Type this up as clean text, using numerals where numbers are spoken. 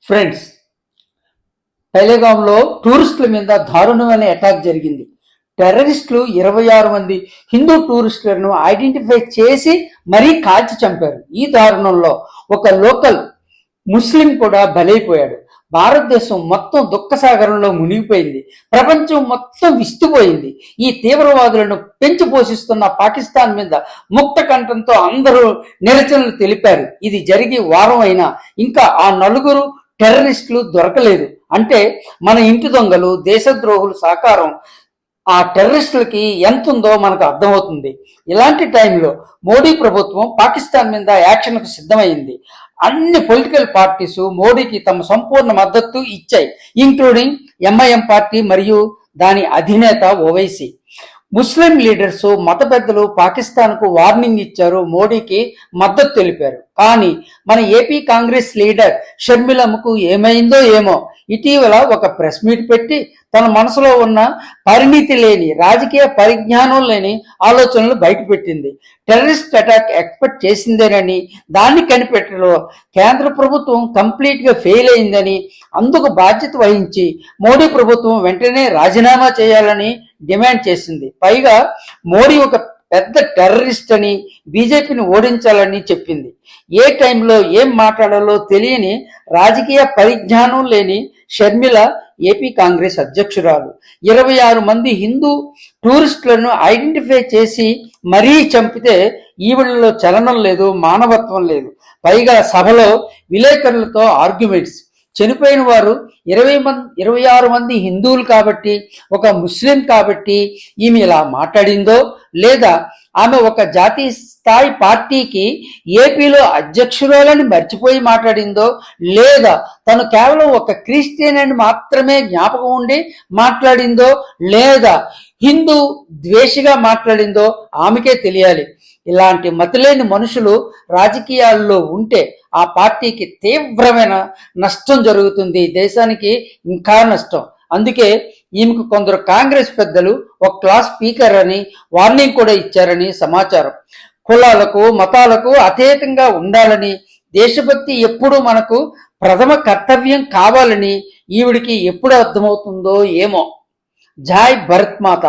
Friends, పహల్గాంలో టూరిస్టుల మీద దారుణమైన attack జరిగింది. టెర్రరిస్టులు 26 మంది హిందూ టూరిస్టులను ఐడెంటిఫై చేసి మరీ కాల్చి చంపారు. ఈ దారుణంలో ఒక లోకల్ ముస్లిం కూడా బలైపోయాడు. భారతదేశం మొత్తం దుఃఖసాగరంలో మునిగిపోయింది. ప్రపంచం మొత్తం విస్తుపోయింది. ఈ తీవ్రవాదులను పెంచి పోషిస్తున్న పాకిస్తాన్ మీద ముక్త కంఠంతో అందరూ నిరసనలు తెలిపారు. ఇది జరిగి వారం అయినా ఇంకా ఆ నలుగురు టెర్రరిస్టులు దొరకలేదు. అంటే మన ఇంటి దొంగలు, దేశద్రోహులు సహకారం ఆ టెర్రరిస్టులకి ఎంత ఉందో మనకు అర్థమవుతుంది. ఇలాంటి టైంలో మోడీ ప్రభుత్వం పాకిస్తాన్ మీద యాక్షన్కు సిద్ధమైంది. అన్ని పొలిటికల్ పార్టీస్ మోడీకి తమ సంపూర్ణ మద్దతు ఇచ్చాయి, ఇంక్లూడింగ్ ఎంఐఎం పార్టీ మరియు దాని అధినేత ఓవైసీ. ముస్లిం లీడర్స్, మత పెద్దలు పాకిస్తాన్కు వార్నింగ్ ఇచ్చారు, మోడీకి మద్దతు తెలిపారు. కానీ మన ఏపీ కాంగ్రెస్ లీడర్ షర్మిలమ్మకు ఏమైందో ఏమో, ఇటీవల ఒక ప్రెస్ మీట్ పెట్టి తన మనసులో ఉన్న పరిణితి లేని, రాజకీయ పరిజ్ఞానం లేని ఆలోచనలు బయటపెట్టింది. టెర్రరిస్ట్ అటాక్ ఎక్స్పెక్ట్ చేసిందేనని, దాన్ని కనిపెట్టడంలో కేంద్ర ప్రభుత్వం కంప్లీట్గా ఫెయిల్ అయిందని, అందుకు బాధ్యత వహించి మోడీ ప్రభుత్వం వెంటనే రాజీనామా చేయాలని డిమాండ్ చేసింది. పైగా మోడీ ఒక పెద్ద టెర్రరిస్ట్ అని, బీజేపీని ఓడించాలని చెప్పింది. ఏ టైంలో ఏం మాట్లాడాలో తెలియని, రాజకీయ పరిజ్ఞానం లేని షర్మిల ఏపీ కాంగ్రెస్ అధ్యక్షురాలు 26 మంది హిందూ టూరిస్టులను ఐడెంటిఫై చేసి మరీ చంపితే ఈవిడలో చలనం లేదు, మానవత్వం లేదు. పైగా సభలో విలేకరులతో ఆర్గ్యుమెంట్స్. చనిపోయిన వారు 26 మంది హిందువులు కాబట్టి, ఒక ముస్లిం కాబట్టి ఈమె ఇలా మాట్లాడిందో, లేదా ఆమె ఒక జాతీయ స్థాయి పార్టీకి ఏపీలో అధ్యక్షురాలని మర్చిపోయి మాట్లాడిందో, లేదా తను కేవలం ఒక క్రిస్టియన్ అని మాత్రమే జ్ఞాపకం ఉండి మాట్లాడిందో, లేదా హిందూ ద్వేషిగా మాట్లాడిందో ఆమెకే తెలియాలి. ఇలాంటి మతిలేని మనుషులు రాజకీయాల్లో ఉంటే ఆ పార్టీకి తీవ్రమైన నష్టం జరుగుతుంది, దేశానికి ఇంకా నష్టం. అందుకే ఈమెకు కొందరు కాంగ్రెస్ పెద్దలు ఒక క్లాస్ స్పీకర్ అని వార్నింగ్ కూడా ఇచ్చారని సమాచారం. కులాలకు, మతాలకు అతీతంగా ఉండాలని, దేశభక్తి ఎప్పుడు మనకు ప్రథమ కర్తవ్యం కావాలని ఈవిడికి ఎప్పుడు అర్థమవుతుందో ఏమో. జై భరత్ మాత.